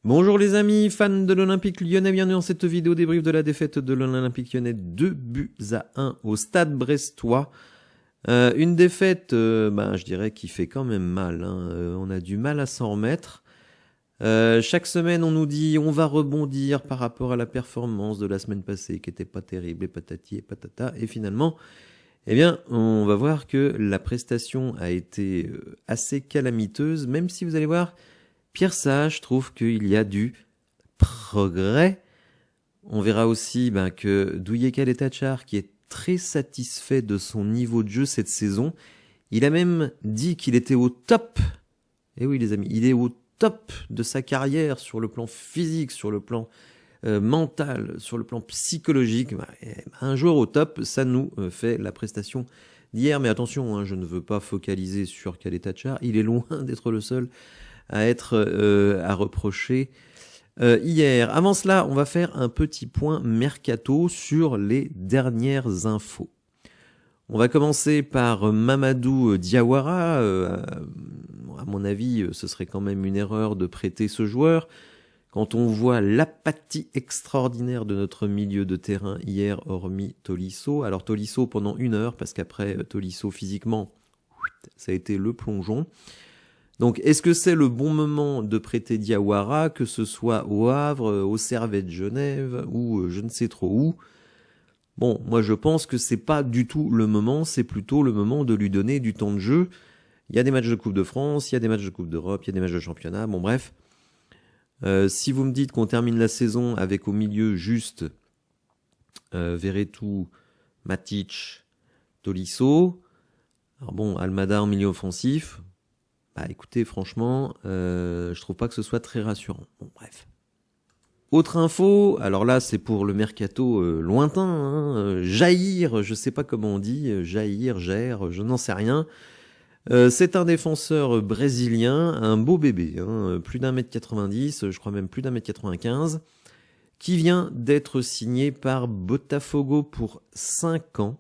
Bonjour les amis, fans de l'Olympique Lyonnais, bienvenue dans cette vidéo débrief de la défaite de l'Olympique Lyonnais 2-1 au Stade Brestois. Une défaite, je dirais, qui fait quand même mal. On a du mal à s'en remettre. Chaque semaine, on nous dit on va rebondir par rapport à la performance de la semaine passée qui était pas terrible, et patati et patata. Et finalement, on va voir que la prestation a été assez calamiteuse, même si vous allez voir, Pierre Sage trouve qu'il y a du progrès. On verra aussi que Douye Kaletacar, qui est très satisfait de son niveau de jeu cette saison, il a même dit qu'il était au top. Et oui les amis, il est au top de sa carrière sur le plan physique, sur le plan mental, sur le plan psychologique. Un joueur au top, ça nous fait la prestation d'hier. Mais attention, je ne veux pas focaliser sur Kaletacar. Il est loin d'être le seul à être à reprocher hier. Avant cela, on va faire un petit point mercato sur les dernières infos. On va commencer par Mamadou Diawara. À mon avis, ce serait quand même une erreur de prêter ce joueur. Quand on voit l'apathie extraordinaire de notre milieu de terrain hier, hormis Tolisso. Alors Tolisso pendant 1 heure, parce qu'après Tolisso physiquement, ça a été le plongeon. Donc, est-ce que c'est le bon moment de prêter Diawara, que ce soit au Havre, au Servette Genève ou je ne sais trop où? Bon, moi je pense que c'est pas du tout le moment, c'est plutôt le moment de lui donner du temps de jeu. Il y a des matchs de Coupe de France, il y a des matchs de Coupe d'Europe, il y a des matchs de championnat, bon bref. Si vous me dites qu'on termine la saison avec au milieu juste Verretou, Matic, Tolisso, alors bon, Almada en milieu offensif... écoutez, franchement, je trouve pas que ce soit très rassurant. Bon, bref. Autre info, alors là, c'est pour le mercato lointain. Jair, je sais pas comment on dit, Jair, je n'en sais rien. C'est un défenseur brésilien, un beau bébé, plus d'1m90, je crois même plus d'1m95, qui vient d'être signé par Botafogo pour 5 ans.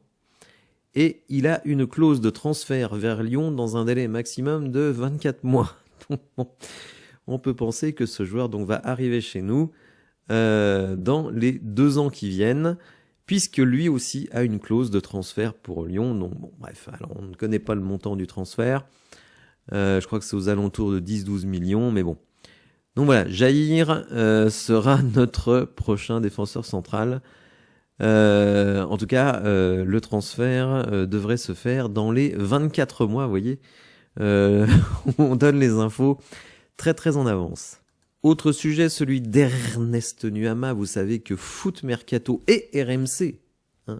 Et il a une clause de transfert vers Lyon dans un délai maximum de 24 mois. On peut penser que ce joueur donc va arriver chez nous dans les 2 ans qui viennent, puisque lui aussi a une clause de transfert pour Lyon. Donc bon, bref, alors on ne connaît pas le montant du transfert. Je crois que c'est aux alentours de 10-12 millions, mais bon. Donc voilà, Jair sera notre prochain défenseur central. En tout cas, le transfert devrait se faire dans les 24 mois, vous voyez. On donne les infos très très en avance. Autre sujet, celui d'Ernest Nuama. Vous savez que Foot Mercato et RMC,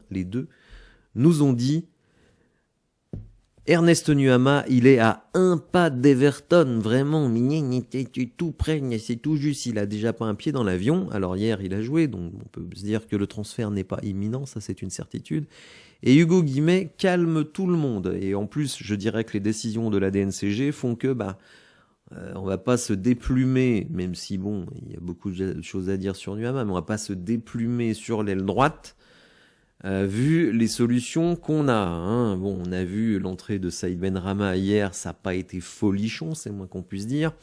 les deux, nous ont dit Ernest Nuama, il est à un pas d'Everton, vraiment, c'est tout près, c'est tout juste, il a déjà pas un pied dans l'avion. Alors hier, il a joué, donc on peut se dire que le transfert n'est pas imminent, ça c'est une certitude. Et Hugo Guimet calme tout le monde. Et en plus, je dirais que les décisions de la DNCG font que, on va pas se déplumer, même si bon, il y a beaucoup de choses à dire sur Nuama, mais on va pas se déplumer sur l'aile droite. Vu les solutions qu'on a, Bon, on a vu l'entrée de Saïd Benrahma hier, ça n'a pas été folichon, c'est moins qu'on puisse dire.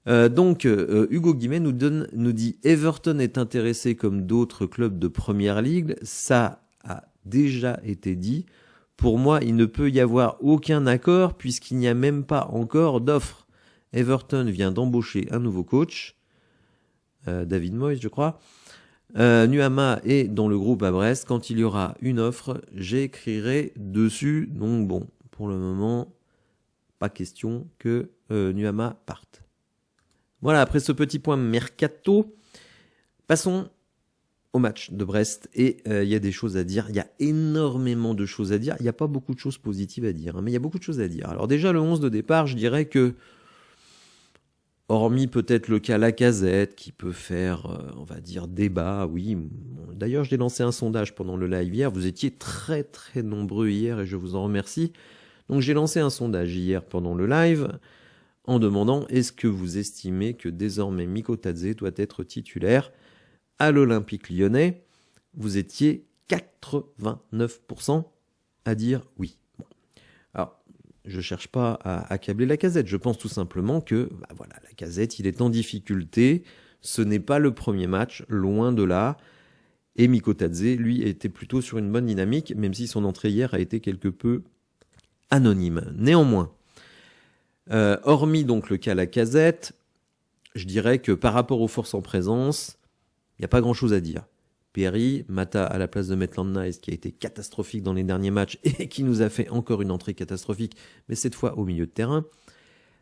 Donc, Hugo Guimet nous dit Everton est intéressé comme d'autres clubs de Première Ligue. Ça a déjà été dit. Pour moi, il ne peut y avoir aucun accord puisqu'il n'y a même pas encore d'offre. Everton vient d'embaucher un nouveau coach, David Moyes, je crois. Nuama est dans le groupe à Brest. Quand il y aura une offre, j'écrirai dessus. Donc bon, pour le moment, pas question que Nuama parte. Voilà, après ce petit point mercato, passons au match de Brest. Et il y a des choses à dire. Il y a énormément de choses à dire. Il n'y a pas beaucoup de choses positives à dire, mais il y a beaucoup de choses à dire. Alors déjà, le 11 de départ, je dirais que hormis peut-être le cas Lacazette qui peut faire, on va dire, débat, oui. Bon, d'ailleurs, j'ai lancé un sondage pendant le live hier. Vous étiez très très nombreux hier et je vous en remercie. Donc j'ai lancé un sondage hier pendant le live en demandant est-ce que vous estimez que désormais Miko Tadze doit être titulaire à l'Olympique Lyonnais? Vous étiez 89% à dire oui. Bon. Alors, je cherche pas à accabler Lacazette. Je pense tout simplement que, voilà, Lacazette, il est en difficulté. Ce n'est pas le premier match, loin de là. Et Mikotadze, lui, était plutôt sur une bonne dynamique, même si son entrée hier a été quelque peu anonyme. Néanmoins, hormis donc le cas Lacazette, je dirais que par rapport aux forces en présence, il n'y a pas grand-chose à dire. Perry, Mata à la place de Maitland Nice, qui a été catastrophique dans les derniers matchs et qui nous a fait encore une entrée catastrophique, mais cette fois au milieu de terrain.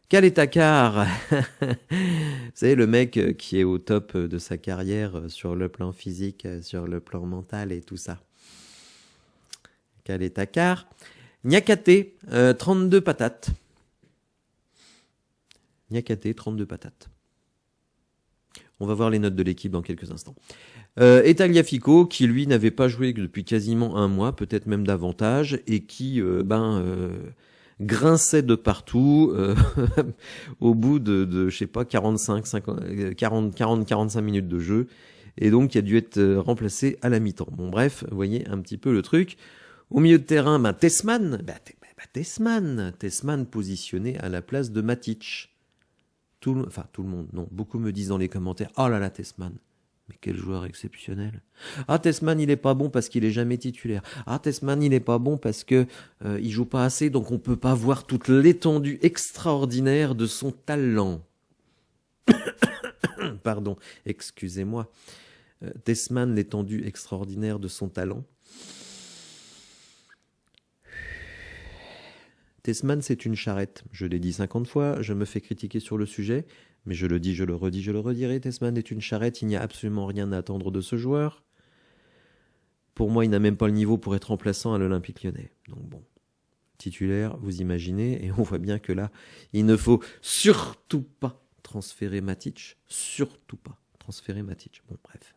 Kaletakar, vous savez, le mec qui est au top de sa carrière sur le plan physique, sur le plan mental et tout ça. Kaletakar. Niakate, 32 patates. Niakate, 32 patates. On va voir les notes de l'équipe dans quelques instants. Et Tagliafico, qui lui n'avait pas joué depuis quasiment un mois, peut-être même davantage, et qui grinçait de partout au bout de je sais pas, 45 minutes de jeu, et donc qui a dû être remplacé à la mi-temps. Bon bref, vous voyez un petit peu le truc. Au milieu de terrain, Tessman, Tessman positionné à la place de Matic. Tout le monde, non. Beaucoup me disent dans les commentaires, oh là là, Tessman, mais quel joueur exceptionnel. Ah, Tessman, il est pas bon parce qu'il est jamais titulaire. Ah, Tessman, il est pas bon parce que il joue pas assez, donc on peut pas voir toute l'étendue extraordinaire de son talent. Pardon, excusez-moi. Tessman, l'étendue extraordinaire de son talent. Tessman, c'est une charrette. Je l'ai dit 50 fois, je me fais critiquer sur le sujet, mais je le dis, je le redis, je le redirai. Tessman est une charrette, il n'y a absolument rien à attendre de ce joueur. Pour moi, il n'a même pas le niveau pour être remplaçant à l'Olympique Lyonnais. Donc bon, titulaire, vous imaginez, et on voit bien que là, il ne faut surtout pas transférer Matic. Surtout pas transférer Matic. Bon, bref.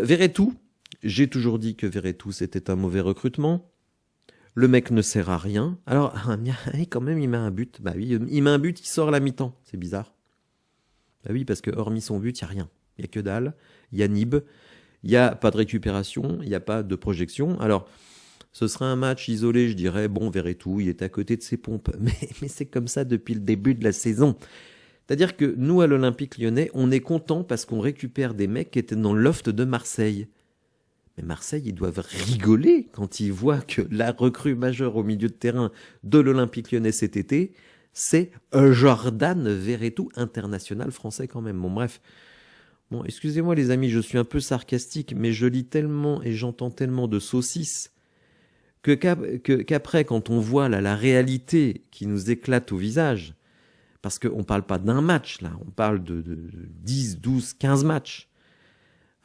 Verretou, j'ai toujours dit que Verretou, c'était un mauvais recrutement. Le mec ne sert à rien. Alors, quand même, il met un but. Bah oui, il met un but, il sort à la mi-temps. C'est bizarre. Bah oui, parce que hormis son but, il n'y a rien. Il n'y a que dalle. Il y a Nib. Il n'y a pas de récupération. Il n'y a pas de projection. Alors, ce serait un match isolé, je dirais. Bon, Verretou, il est à côté de ses pompes. Mais c'est comme ça depuis le début de la saison. C'est-à-dire que nous, à l'Olympique Lyonnais, on est content parce qu'on récupère des mecs qui étaient dans le loft de Marseille. Mais Marseille, ils doivent rigoler quand ils voient que la recrue majeure au milieu de terrain de l'Olympique Lyonnais cet été, c'est Jordan Verretou, international français quand même. Bon, bref. Bon, excusez-moi les amis, je suis un peu sarcastique, mais je lis tellement et j'entends tellement de saucisses qu'après, quand on voit là, la réalité qui nous éclate au visage, parce qu'on ne parle pas d'un match, là, on parle de 10, 12, 15 matchs.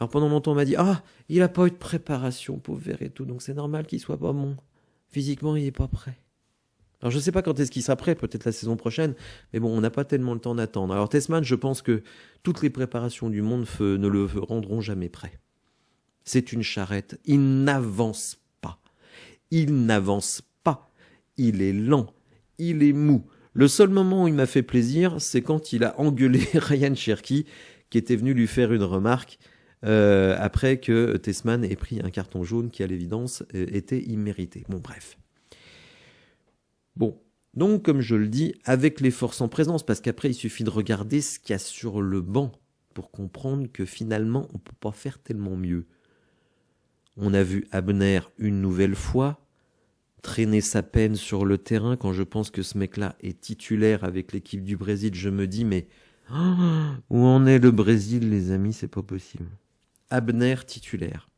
Alors pendant longtemps, on m'a dit « Ah, il n'a pas eu de préparation, pauvre Verretou, donc c'est normal qu'il soit pas bon. Physiquement, il n'est pas prêt. » Alors je ne sais pas quand est-ce qu'il sera prêt, peut-être la saison prochaine, mais bon, on n'a pas tellement le temps d'attendre. Alors Tessman, je pense que toutes les préparations du monde ne le rendront jamais prêt. C'est une charrette, il n'avance pas. Il n'avance pas. Il est lent, il est mou. Le seul moment où il m'a fait plaisir, c'est quand il a engueulé Ryan Cherki, qui était venu lui faire une remarque après que Tessman ait pris un carton jaune qui, à l'évidence, était immérité. Bon, bref. Bon, donc, comme je le dis, avec les forces en présence, parce qu'après, il suffit de regarder ce qu'il y a sur le banc pour comprendre que finalement, on ne peut pas faire tellement mieux. On a vu Abner une nouvelle fois traîner sa peine sur le terrain. Quand je pense que ce mec-là est titulaire avec l'équipe du Brésil, je me dis, mais où en est le Brésil, les amis? C'est pas possible. Abner titulaire.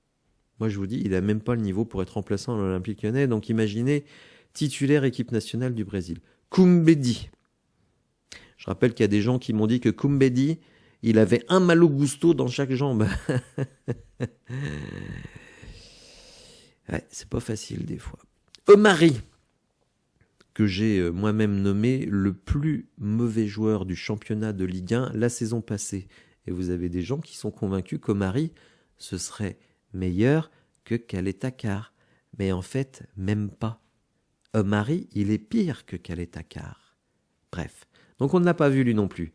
Moi, je vous dis, il a même pas le niveau pour être remplaçant à l'Olympique Lyonnais. Donc, imaginez, titulaire équipe nationale du Brésil. Koumbedi. Je rappelle qu'il y a des gens qui m'ont dit que Koumbedi, il avait un Malo Gusto dans chaque jambe. Ouais, c'est pas facile des fois. Omari, que j'ai moi-même nommé le plus mauvais joueur du championnat de Ligue 1 la saison passée. Et vous avez des gens qui sont convaincus qu'Omari, ce serait meilleur que Kaletakar. Mais en fait, même pas. Omari, il est pire que Kaletakar. Bref, donc on ne l'a pas vu lui non plus.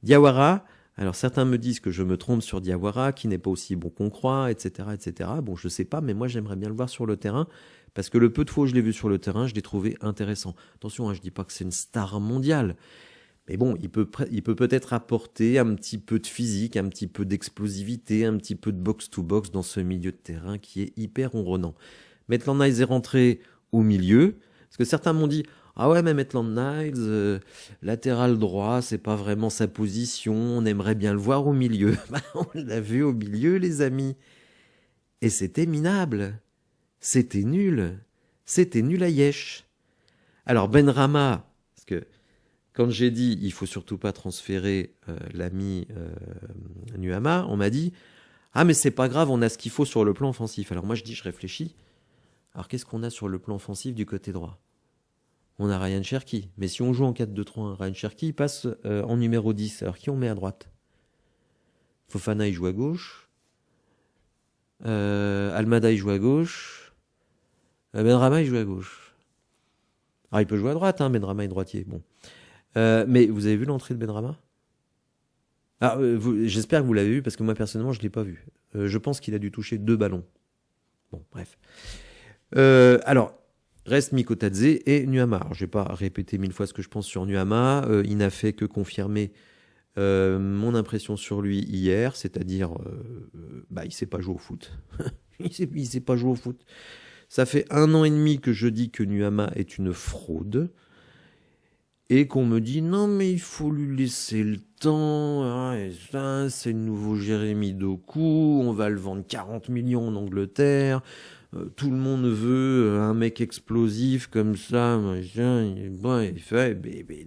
Diawara, alors certains me disent que je me trompe sur Diawara, qui n'est pas aussi bon qu'on croit, etc., etc. Bon, je sais pas, mais moi j'aimerais bien le voir sur le terrain, Parce que le peu de fois où je l'ai vu sur le terrain, je l'ai trouvé intéressant. Attention, je dis pas que c'est une star mondiale. Mais bon, il peut peut-être apporter un petit peu de physique, un petit peu d'explosivité, un petit peu de box-to-box dans ce milieu de terrain qui est hyper ronronnant. Maitland Niles est rentré au milieu, parce que certains m'ont dit « Ah ouais, mais Maitland Niles, latéral droit, c'est pas vraiment sa position, on aimerait bien le voir au milieu. » On l'a vu au milieu, les amis. Et c'était minable. C'était nul. C'était nul à Yesh. Alors Benrahma, parce que quand j'ai dit il faut surtout pas transférer l'ami Nuama, on m'a dit ah mais c'est pas grave, on a ce qu'il faut sur le plan offensif. Alors moi je réfléchis. Alors qu'est-ce qu'on a sur le plan offensif du côté droit? On a Ryan Cherki, mais si on joue en 4-2-3-1, Ryan Cherki passe en numéro 10. Alors qui on met à droite? Fofana il joue à gauche. Almada il joue à gauche. Benrahma il joue à gauche. Alors il peut jouer à droite, Benrahma est droitier. Bon. Mais vous avez vu l'entrée de Benrahma? J'espère que vous l'avez vu, parce que moi personnellement je ne l'ai pas vu. Je pense qu'il a dû toucher 2 ballons. Bon, bref. Alors, reste Mikotadze et Nuama. Alors, je ne vais pas répéter 1000 fois ce que je pense sur Nuama. Il n'a fait que confirmer mon impression sur lui hier, c'est-à-dire il ne sait pas jouer au foot. il sait pas jouer au foot. Ça fait 1 an et demi que je dis que Nuama est une fraude. Et qu'on me dit non mais il faut lui laisser le temps, et ça, c'est le nouveau Jérémy Doku, on va le vendre 40 millions en Angleterre, tout le monde veut un mec explosif comme ça, machin, il fait, mais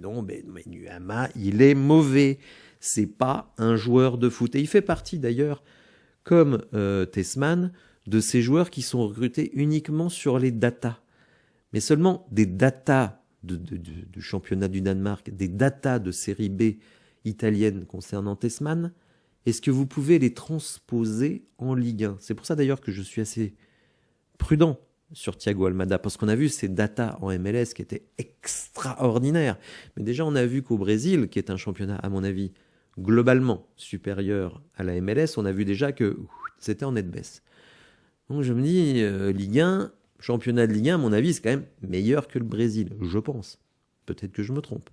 Nuama, il est mauvais, c'est pas un joueur de foot. Et il fait partie d'ailleurs, comme Tessman, de ces joueurs qui sont recrutés uniquement sur les datas, mais seulement des datas du championnat du Danemark, des datas de série B italienne concernant Tessman, est-ce que vous pouvez les transposer en Ligue 1? C'est pour ça d'ailleurs que je suis assez prudent sur Thiago Almada, parce qu'on a vu ces datas en MLS qui étaient extraordinaires. Mais déjà, on a vu qu'au Brésil, qui est un championnat, à mon avis, globalement supérieur à la MLS, on a vu déjà que c'était en nette baisse. Donc je me dis, Ligue 1... championnat de Ligue 1, à mon avis, c'est quand même meilleur que le Brésil, je pense. Peut-être que je me trompe.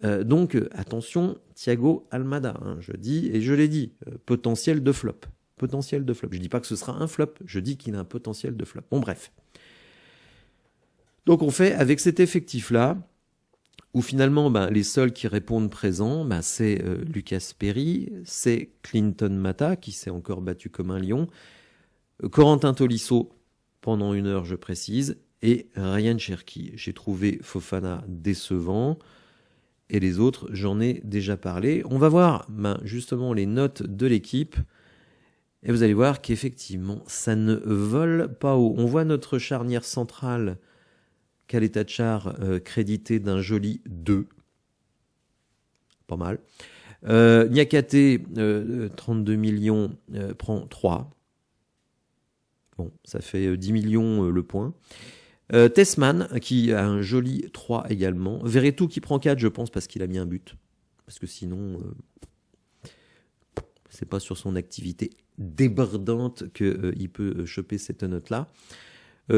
Donc, attention, Thiago Almada, je dis, et je l'ai dit, potentiel de flop. Potentiel de flop. Je ne dis pas que ce sera un flop, je dis qu'il a un potentiel de flop. Bon, bref. Donc, on fait avec cet effectif-là, où finalement, les seuls qui répondent présents, c'est Lucas Perry, c'est Clinton Mata, qui s'est encore battu comme un lion, Corentin Tolisso, pendant 1 heure, je précise, et Ryan Cherki. J'ai trouvé Fofana décevant, et les autres, j'en ai déjà parlé. On va voir justement les notes de l'équipe, et vous allez voir qu'effectivement, ça ne vole pas haut. On voit notre charnière centrale, Kaletachar, crédité d'un joli 2. Pas mal. Niakate, 32 millions, prend 3. Bon, ça fait 10 millions le point. Tessman, qui a un joli 3 également. Verretou qui prend 4, je pense, parce qu'il a mis un but. Parce que sinon, c'est pas sur son activité débordante qu'il peut choper cette note-là.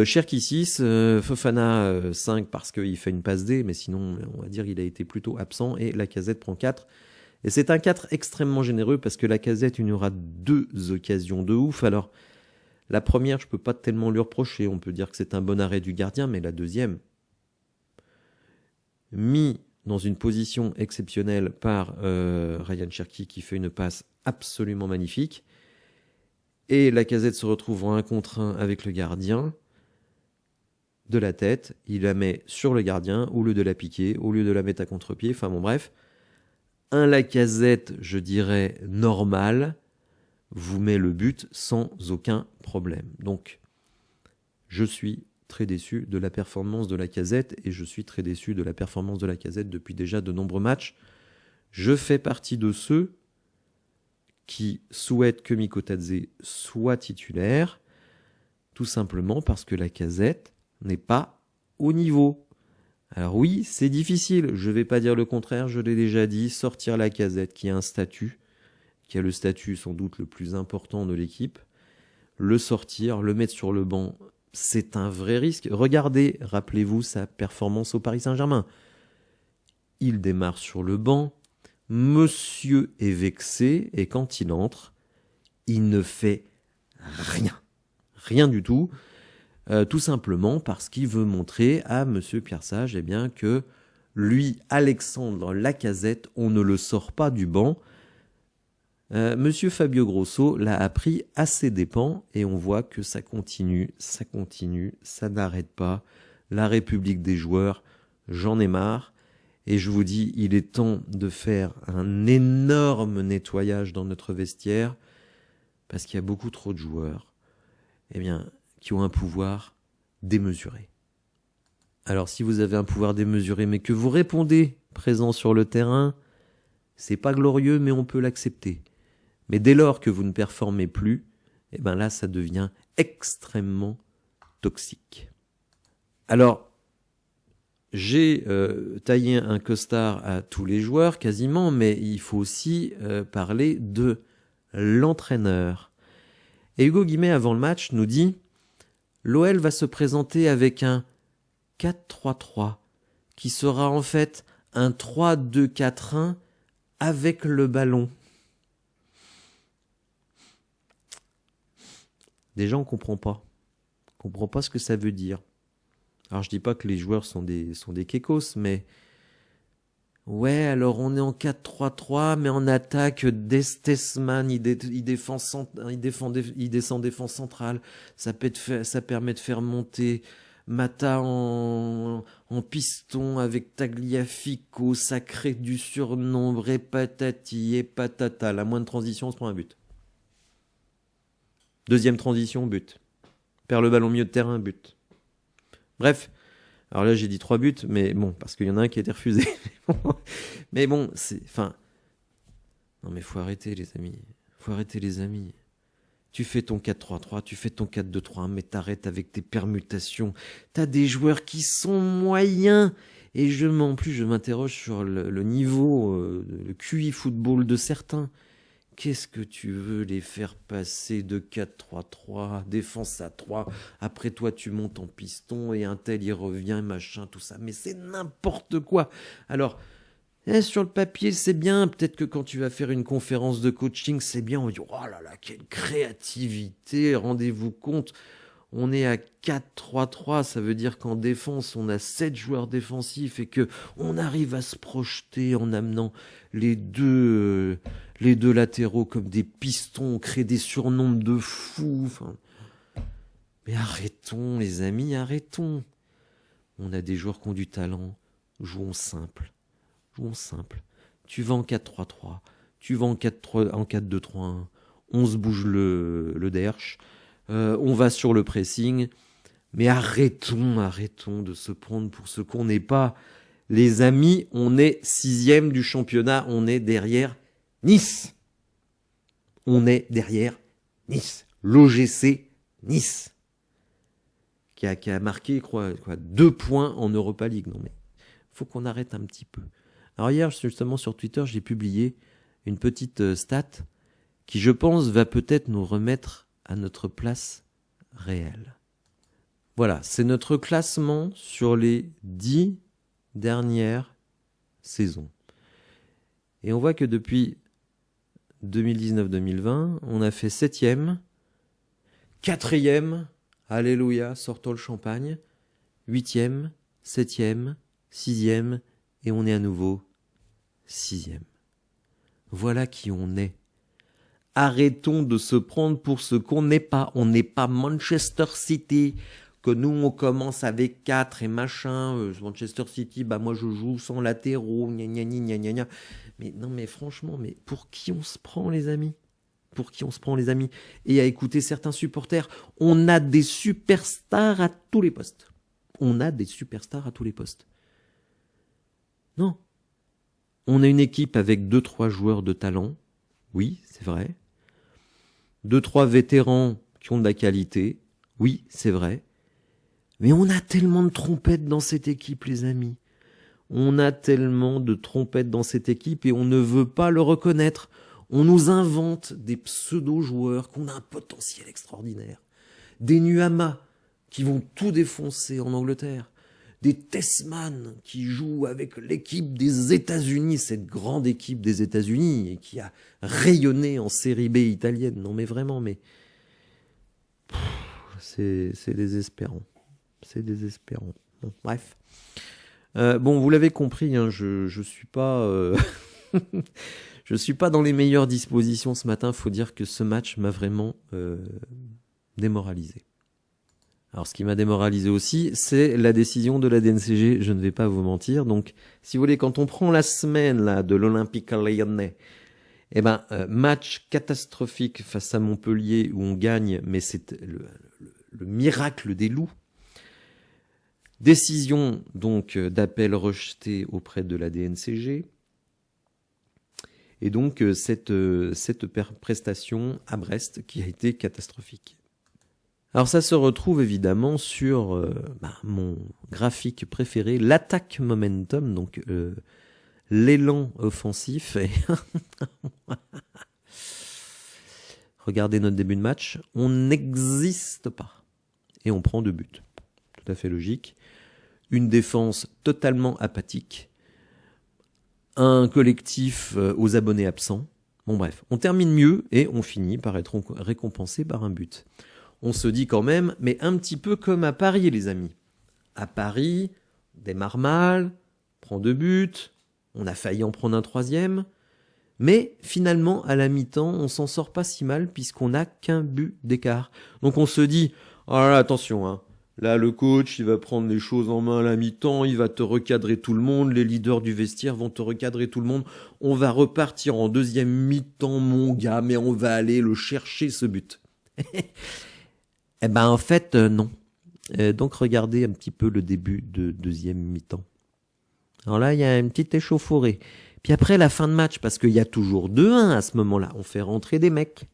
Cherki 6, Fofana 5 parce qu'il fait une passe D, mais sinon, on va dire qu'il a été plutôt absent. Et Lacazette prend 4. Et c'est un 4 extrêmement généreux parce que Lacazette, il y aura 2 occasions de ouf. Alors, la première, je ne peux pas tellement lui reprocher. On peut dire que c'est un bon arrêt du gardien, mais la deuxième, mis dans une position exceptionnelle par Ryan Cherki qui fait une passe absolument magnifique. Et Lacazette se retrouve en 1 contre 1 avec le gardien de la tête. Il la met sur le gardien au lieu de la piquer, au lieu de la mettre à contre-pied. Enfin bon, bref. Un Lacazette, je dirais, normal, vous met le but sans aucun problème. Donc, je suis très déçu de la performance de Lacazette et je suis très déçu de la performance de Lacazette depuis déjà de nombreux matchs. Je fais partie de ceux qui souhaitent que Mikotadze soit titulaire, tout simplement parce que Lacazette n'est pas au niveau. Alors oui, c'est difficile, je ne vais pas dire le contraire, je l'ai déjà dit, sortir Lacazette qui a un statut, qui a le statut sans doute le plus important de l'équipe, le sortir, le mettre sur le banc c'est un vrai risque. Regardez, rappelez-vous sa performance au Paris Saint-Germain. Il démarre sur le banc, monsieur est vexé, et quand il entre, il ne fait rien. Rien du tout. Tout simplement parce qu'il veut montrer à monsieur Pierre Sage que lui, Alexandre Lacazette, on ne le sort pas du banc. Monsieur Fabio Grosso l'a appris à ses dépens et on voit que ça continue, ça n'arrête pas. La République des joueurs, j'en ai marre. Et je vous dis, il est temps de faire un énorme nettoyage dans notre vestiaire parce qu'il y a beaucoup trop de joueurs qui ont un pouvoir démesuré. Alors si vous avez un pouvoir démesuré mais que vous répondez présent sur le terrain, c'est pas glorieux mais on peut l'accepter. Mais dès lors que vous ne performez plus, là ça devient extrêmement toxique. Alors, j'ai taillé un costard à tous les joueurs quasiment, mais il faut aussi parler de l'entraîneur. Et Hugo Guimet avant le match nous dit « L'OL va se présenter avec un 4-3-3 qui sera en fait un 3-2-4-1 avec le ballon. » Déjà, on comprend pas. On comprend pas ce que ça veut dire. Alors, je dis pas que les joueurs sont des kékos, mais... Ouais, alors on est en 4-3-3, mais en attaque, Destesman, il descend défense centrale. Ça permet de faire monter Mata en piston avec Tagliafico, ça crée du surnombre, et patati et patata. La moindre transition, on se prend un but. Deuxième transition, but. Perd le ballon au milieu de terrain, but. Bref, alors là j'ai dit 3 buts, mais bon, parce qu'il y en a un qui a été refusé. Mais bon, non mais faut arrêter les amis. Tu fais ton 4-3-3, tu fais ton 4-2-3-1, mais t'arrêtes avec tes permutations. T'as des joueurs qui sont moyens. Et en plus, je m'interroge sur le niveau, le QI football de certains. Qu'est-ce que tu veux les faire passer de 4-3-3, défense à 3, après toi tu montes en piston et un tel il revient, machin, tout ça. Mais c'est n'importe quoi. Alors, sur le papier c'est bien, peut-être que quand tu vas faire une conférence de coaching c'est bien, on va dire oh là là, quelle créativité, rendez-vous compte. On est à 4-3-3, ça veut dire qu'en défense, on a 7 joueurs défensifs et que on arrive à se projeter en amenant les deux latéraux comme des pistons, on crée des surnombres de fous. Mais arrêtons, les amis, arrêtons. On a des joueurs qui ont du talent, jouons simple. Tu vas en 4-3-3, tu vas en 4-2-3-1, on se bouge le derche. On va sur le pressing, mais arrêtons de se prendre pour ce qu'on n'est pas. Les amis, on est 6e du championnat, on est derrière Nice. L'OGC Nice. Qui a marqué, quoi, 2 points en Europa League. Non mais, faut qu'on arrête un petit peu. Alors hier, justement, sur Twitter, j'ai publié une petite stat qui, je pense, va peut-être nous remettre à notre place réelle. Voilà, c'est notre classement sur les 10 dernières saisons. Et on voit que depuis 2019-2020, on a fait 7e, 4e, alléluia, sortons le champagne, 8e, 7e, 6e, et on est à nouveau 6e. Voilà qui on est. Arrêtons de se prendre pour ce qu'on n'est pas. On n'est pas Manchester City, que nous on commence avec 4 et machin. Manchester City, moi je joue sans latéraux, gna gna gna gna gna. Mais non mais franchement, mais pour qui on se prend les amis ? Et à écouter certains supporters, on a des superstars à tous les postes. Non. On a une équipe avec 2-3 joueurs de talent. Oui, c'est vrai. 2-3 vétérans qui ont de la qualité. Oui, c'est vrai. Mais on a tellement de trompettes dans cette équipe, les amis. On a tellement de trompettes dans cette équipe et on ne veut pas le reconnaître. On nous invente des pseudo-joueurs qui ont un potentiel extraordinaire. Des Nuama, qui vont tout défoncer en Angleterre. Des Tessman qui jouent avec l'équipe des États-Unis, cette grande équipe des États-Unis, et qui a rayonné en série B italienne. Non mais vraiment, mais c'est désespérant. C'est désespérant. Bon, bref. Bon, vous l'avez compris, hein, je suis pas... je suis pas dans les meilleures dispositions ce matin. Faut dire que ce match m'a vraiment démoralisé. Alors, ce qui m'a démoralisé aussi, c'est la décision de la DNCG. Je ne vais pas vous mentir. Donc, si vous voulez, quand on prend la semaine là de l'Olympique Lyonnais, eh ben, match catastrophique face à Montpellier où on gagne, mais c'est le miracle des loups. Décision donc d'appel rejeté auprès de la DNCG. Et donc, cette prestation à Brest qui a été catastrophique. Alors ça se retrouve évidemment sur mon graphique préféré, l'attaque momentum, donc l'élan offensif. Et regardez notre début de match, on n'existe pas. Et on prend 2 buts. Tout à fait logique. Une défense totalement apathique. Un collectif aux abonnés absents. Bon bref, on termine mieux et on finit par être récompensé par un but. On se dit quand même, mais un petit peu comme à Paris, les amis. À Paris, on démarre mal, prend 2 buts, on a failli en prendre un 3e, mais finalement, à la mi-temps, on s'en sort pas si mal puisqu'on n'a qu'un but d'écart. Donc on se dit, oh là, attention, hein, là le coach, il va prendre les choses en main à la mi-temps, il va te recadrer tout le monde, les leaders du vestiaire vont te recadrer tout le monde, on va repartir en 2e mi-temps, mon gars, mais on va aller le chercher ce but. Eh ben en fait non. Donc regardez un petit peu le début de 2e mi-temps. Alors là il y a une petite échauffourée. Puis après la fin de match, parce qu'il y a toujours 2-1 à ce moment-là, on fait rentrer des mecs.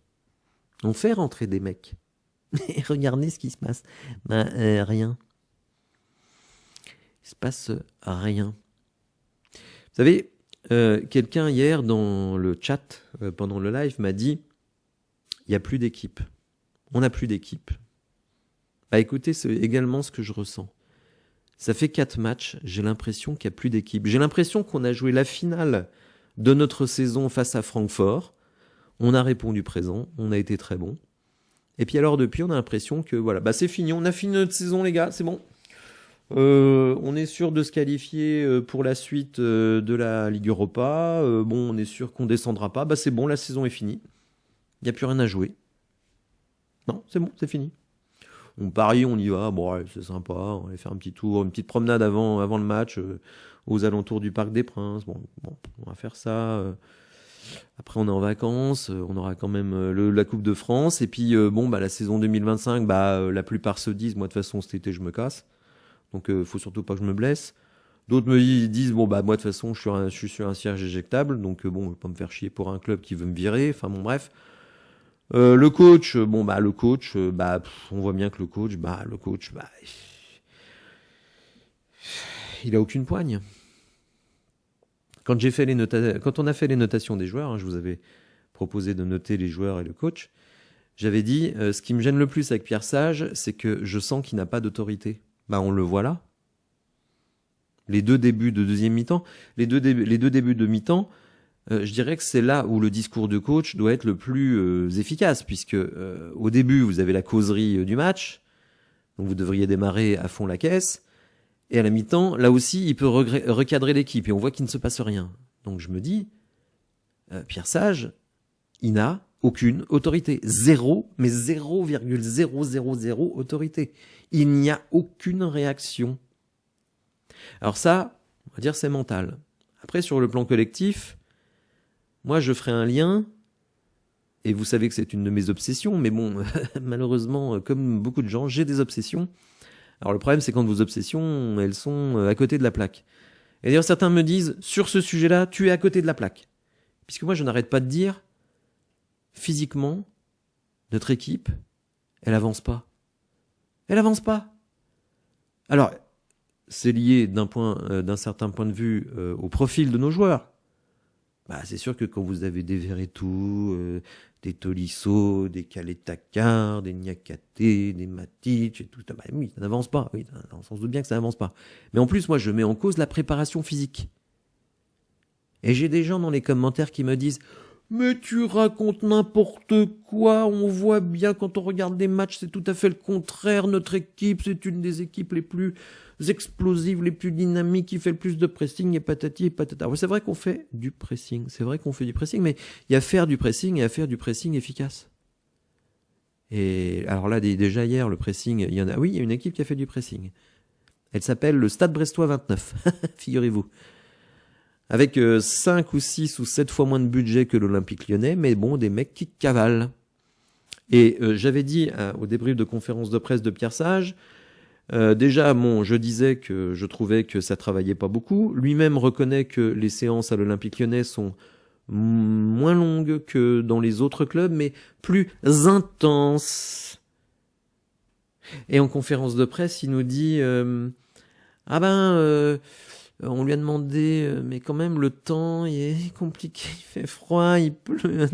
Et regardez ce qui se passe. Rien. Il se passe rien. Vous savez, quelqu'un hier dans le chat, pendant le live, m'a dit il n'y a plus d'équipe. On n'a plus d'équipe. Bah écoutez, c'est également ce que je ressens. Ça fait 4 matchs, j'ai l'impression qu'il n'y a plus d'équipe. J'ai l'impression qu'on a joué la finale de notre saison face à Francfort. On a répondu présent, on a été très bon. Et puis alors depuis, on a l'impression que voilà, bah c'est fini, on a fini notre saison les gars, c'est bon. On est sûr de se qualifier pour la suite de la Ligue Europa. Bon, on est sûr qu'on descendra pas. Bah c'est bon, la saison est finie. Il n'y a plus rien à jouer. Non, c'est bon, c'est fini. On parie, on y va, bon, ouais, c'est sympa, on va aller faire un petit tour, une petite promenade avant le match, aux alentours du Parc des Princes, bon, on va faire ça. Après, on est en vacances, on aura quand même la Coupe de France, et puis, la saison 2025, la plupart se disent, moi, de toute façon, cet été, je me casse, donc faut surtout pas que je me blesse. D'autres me disent, moi, de toute façon, je suis sur un siège éjectable, donc je vais pas me faire chier pour un club qui veut me virer, enfin bon, bref. Le coach, on voit bien que le coach, il a aucune poigne. Quand on a fait les notations des joueurs, hein, je vous avais proposé de noter les joueurs et le coach, j'avais dit, ce qui me gêne le plus avec Pierre Sage, c'est que je sens qu'il n'a pas d'autorité. On le voit là. Les 2 débuts de 2e mi-temps, les deux débuts de mi-temps, je dirais que c'est là où le discours de coach doit être le plus efficace, puisque au début, vous avez la causerie du match, donc vous devriez démarrer à fond la caisse, et à la mi-temps, là aussi, il peut recadrer l'équipe, et on voit qu'il ne se passe rien. Donc je me dis, Pierre Sage, il n'a aucune autorité. 0,000 autorité. Il n'y a aucune réaction. Alors ça, on va dire c'est mental. Après, sur le plan collectif, moi, je ferai un lien, et vous savez que c'est une de mes obsessions, mais bon, malheureusement, comme beaucoup de gens, j'ai des obsessions. Alors le problème, c'est quand vos obsessions, elles sont à côté de la plaque. Et d'ailleurs, certains me disent, sur ce sujet-là, tu es à côté de la plaque. Puisque moi, je n'arrête pas de dire, physiquement, notre équipe, elle avance pas. Elle avance pas. Alors, c'est lié d'un certain point de vue au profil de nos joueurs. Bah, c'est sûr que quand vous avez des Verretou, des Tolisso, des Kaletakar, des Niakate, des Matic et tout, bah oui, ça n'avance pas. Oui, on s'en doute bien que ça n'avance pas. Mais en plus, moi, je mets en cause la préparation physique. Et j'ai des gens dans les commentaires qui me disent « Mais tu racontes n'importe quoi, on voit bien quand on regarde des matchs, c'est tout à fait le contraire. Notre équipe, c'est une des équipes les plus explosives, les plus dynamiques, qui fait le plus de pressing et patati et patata. » C'est vrai qu'on fait du pressing, mais il y a faire du pressing et à faire du pressing efficace. Et alors là, déjà hier, le pressing, il y a une équipe qui a fait du pressing. Elle s'appelle le Stade Brestois 29, figurez-vous. Avec 5 ou 6 ou 7 fois moins de budget que l'Olympique Lyonnais, mais bon, des mecs qui cavalent. Et j'avais dit au débrief de conférence de presse de Pierre Sage, déjà, je disais que je trouvais que ça travaillait pas beaucoup. Lui-même reconnaît que les séances à l'Olympique Lyonnais sont moins longues que dans les autres clubs, mais plus intenses. Et en conférence de presse, il nous dit on lui a demandé, mais quand même le temps il est compliqué, il fait froid, il pleut,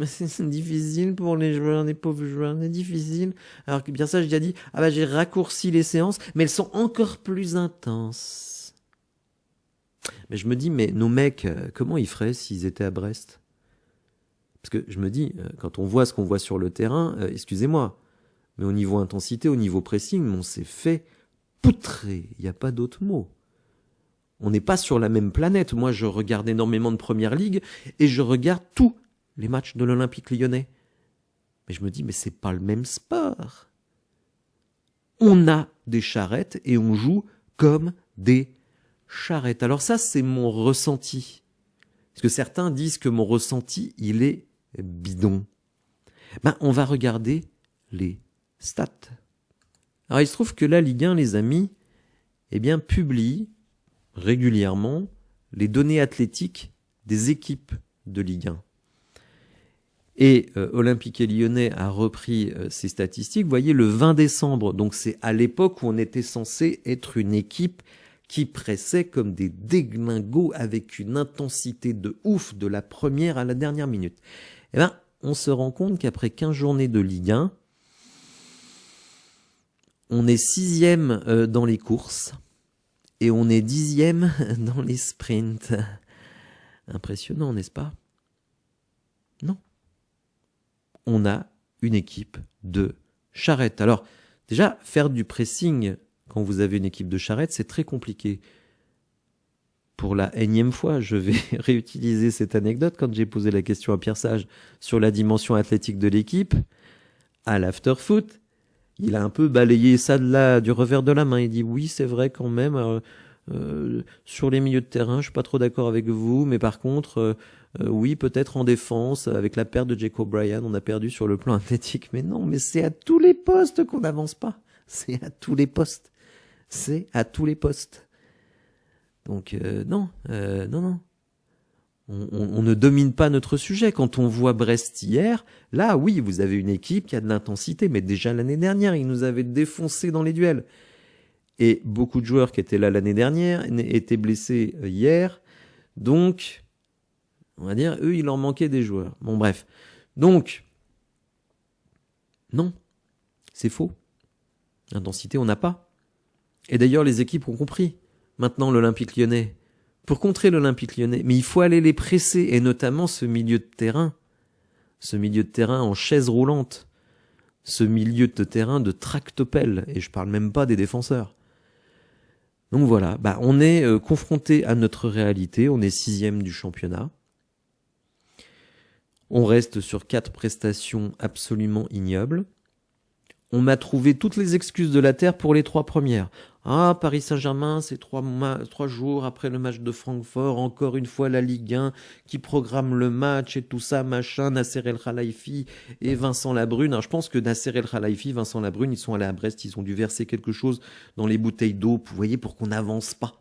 c'est difficile pour les joueurs, les pauvres joueurs, c'est difficile. Alors que bien ça, j'ai dit, j'ai raccourci les séances, mais elles sont encore plus intenses. Mais je me dis, mais nos mecs, comment ils feraient s'ils étaient à Brest? Parce que je me dis, quand on voit ce qu'on voit sur le terrain, excusez-moi, mais au niveau intensité, au niveau pressing, on s'est fait poutrer, il n'y a pas d'autre mot. On n'est pas sur la même planète. Moi, je regarde énormément de Première Ligue et je regarde tous les matchs de l'Olympique Lyonnais. Mais je me dis, mais c'est pas le même sport. On a des charrettes et on joue comme des charrettes. Alors ça, c'est mon ressenti. Parce que certains disent que mon ressenti, il est bidon. On va regarder les stats. Alors, il se trouve que la Ligue 1, les amis, publie régulièrement les données athlétiques des équipes de Ligue 1. Et Olympique Lyonnais a repris ces statistiques. Vous voyez, le 20 décembre, donc c'est à l'époque où on était censé être une équipe qui pressait comme des déglingos avec une intensité de ouf de la première à la dernière minute. On se rend compte qu'après 15 journées de Ligue 1, on est 6e dans les courses. Et on est 10e dans les sprints. Impressionnant, n'est-ce pas? Non. On a une équipe de charrettes. Alors, déjà, faire du pressing quand vous avez une équipe de charrettes, c'est très compliqué. Pour la énième fois, je vais réutiliser cette anecdote quand j'ai posé la question à Pierre Sage sur la dimension athlétique de l'équipe. À l'afterfoot, il a un peu balayé ça du revers de la main. Il dit oui, c'est vrai quand même. Sur les milieux de terrain, je suis pas trop d'accord avec vous, mais par contre, oui, peut-être en défense, avec la perte de Jake O'Brien, on a perdu sur le plan athlétique. Mais non, mais c'est à tous les postes qu'on n'avance pas. C'est à tous les postes. C'est à tous les postes. Donc non. On ne domine pas notre sujet. Quand on voit Brest hier, là, oui, vous avez une équipe qui a de l'intensité, mais déjà l'année dernière, ils nous avaient défoncé dans les duels. Et beaucoup de joueurs qui étaient là l'année dernière étaient blessés hier. Donc, on va dire, eux, il leur manquait des joueurs. Bon, bref. Donc, non, c'est faux. L'intensité, on n'a pas. Et d'ailleurs, les équipes ont compris. Maintenant, l'Olympique Lyonnais. Pour contrer l'Olympique Lyonnais, mais il faut aller les presser, et notamment ce milieu de terrain en chaise roulante, ce milieu de terrain de tractopelle, et je parle même pas des défenseurs. Donc voilà, on est confronté à notre réalité, on est 6e du championnat, on reste sur 4 prestations absolument ignobles. On m'a trouvé toutes les excuses de la terre pour les 3 premières. Ah, Paris Saint-Germain, c'est 3 jours après le match de Francfort, encore une fois la Ligue 1 qui programme le match et tout ça, machin, Nasser El Khelaifi et Vincent Labrune. Alors, je pense que Nasser El Khelaifi, Vincent Labrune, ils sont allés à Brest, ils ont dû verser quelque chose dans les bouteilles d'eau, vous voyez, pour qu'on n'avance pas.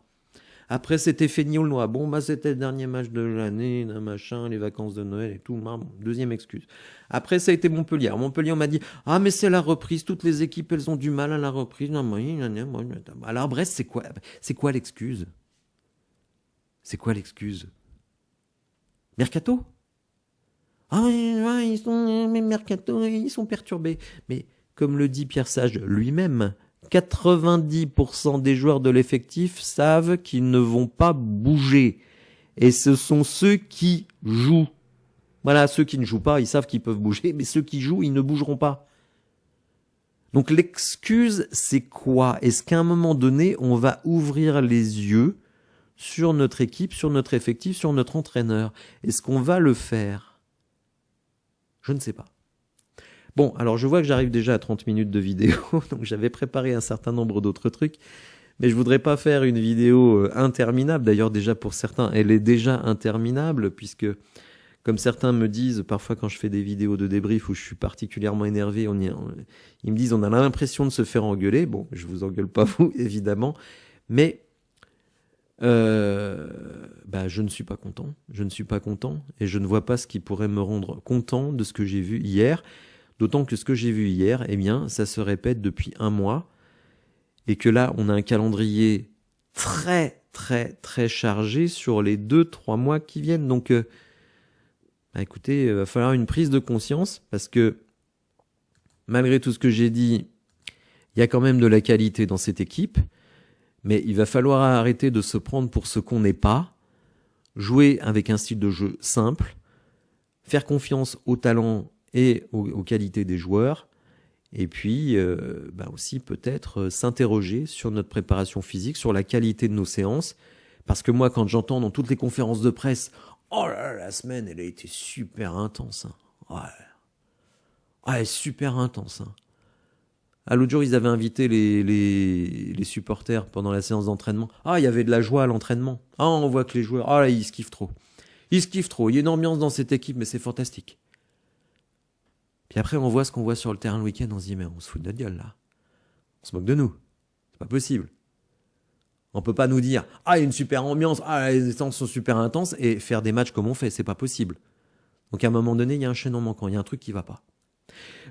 Après, c'était Fény-Aulnois. Bon, c'était le dernier match de l'année, machin, les vacances de Noël et tout. Deuxième excuse. Après, ça a été Montpellier. Alors, Montpellier, on m'a dit, ah, mais c'est la reprise. Toutes les équipes, elles ont du mal à la reprise. Alors, Brest, c'est quoi l'excuse? C'est quoi l'excuse? Mercato? Ah ouais, Mercato, ils sont perturbés. Mais comme le dit Pierre Sage lui-même, 90% des joueurs de l'effectif savent qu'ils ne vont pas bouger. Et ce sont ceux qui jouent. Voilà, ceux qui ne jouent pas, ils savent qu'ils peuvent bouger, mais ceux qui jouent, ils ne bougeront pas. Donc l'excuse, c'est quoi? Est-ce qu'à un moment donné, on va ouvrir les yeux sur notre équipe, sur notre effectif, sur notre entraîneur? Est-ce qu'on va le faire? Je ne sais pas. Bon, alors je vois que j'arrive déjà à 30 minutes de vidéo, donc j'avais préparé un certain nombre d'autres trucs, mais je voudrais pas faire une vidéo interminable. D'ailleurs, déjà pour certains, elle est déjà interminable, puisque, comme certains me disent, parfois quand je fais des vidéos de débrief où je suis particulièrement énervé, ils me disent on a l'impression de se faire engueuler. Bon, je vous engueule pas vous, évidemment, mais je ne suis pas content. Je ne suis pas content, et je ne vois pas ce qui pourrait me rendre content de ce que j'ai vu hier. D'autant que ce que j'ai vu hier, eh bien, ça se répète depuis un mois, et que là, on a un calendrier très, très, très chargé sur les 2-3 mois qui viennent. Donc, écoutez, il va falloir une prise de conscience, parce que, malgré tout ce que j'ai dit, il y a quand même de la qualité dans cette équipe, mais il va falloir arrêter de se prendre pour ce qu'on n'est pas, jouer avec un style de jeu simple, faire confiance au talent et aux qualités des joueurs, et puis aussi peut-être s'interroger sur notre préparation physique, sur la qualité de nos séances, parce que moi, quand j'entends dans toutes les conférences de presse « Oh là là, la semaine, elle a été super intense. Hein. Ouais, super intense. Hein. » Ah, l'autre jour, ils avaient invité les supporters pendant la séance d'entraînement. Ah, il y avait de la joie à l'entraînement. Ah, on voit que les joueurs, là, ils se kiffent trop. Ils se kiffent trop. Il y a une ambiance dans cette équipe, mais c'est fantastique. Puis après, on voit ce qu'on voit sur le terrain le week-end, on se dit, mais on se fout de notre gueule, là. On se moque de nous. C'est pas possible. On peut pas nous dire, il y a une super ambiance, les séances sont super intenses, et faire des matchs comme on fait, c'est pas possible. Donc à un moment donné, il y a un chaînon manquant, il y a un truc qui va pas.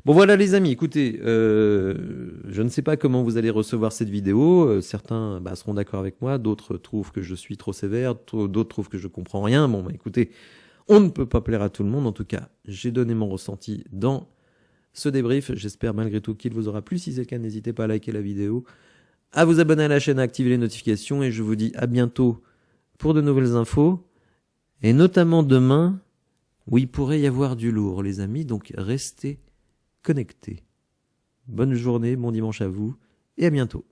Bon voilà les amis, écoutez, je ne sais pas comment vous allez recevoir cette vidéo, certains seront d'accord avec moi, d'autres trouvent que je suis trop sévère, d'autres trouvent que je comprends rien. Bon écoutez, on ne peut pas plaire à tout le monde, en tout cas, j'ai donné mon ressenti dans ce débrief, j'espère malgré tout qu'il vous aura plu. Si c'est le cas, n'hésitez pas à liker la vidéo, à vous abonner à la chaîne, à activer les notifications, et je vous dis à bientôt pour de nouvelles infos, et notamment demain, où il pourrait y avoir du lourd les amis, donc restez connectés. Bonne journée, bon dimanche à vous, et à bientôt.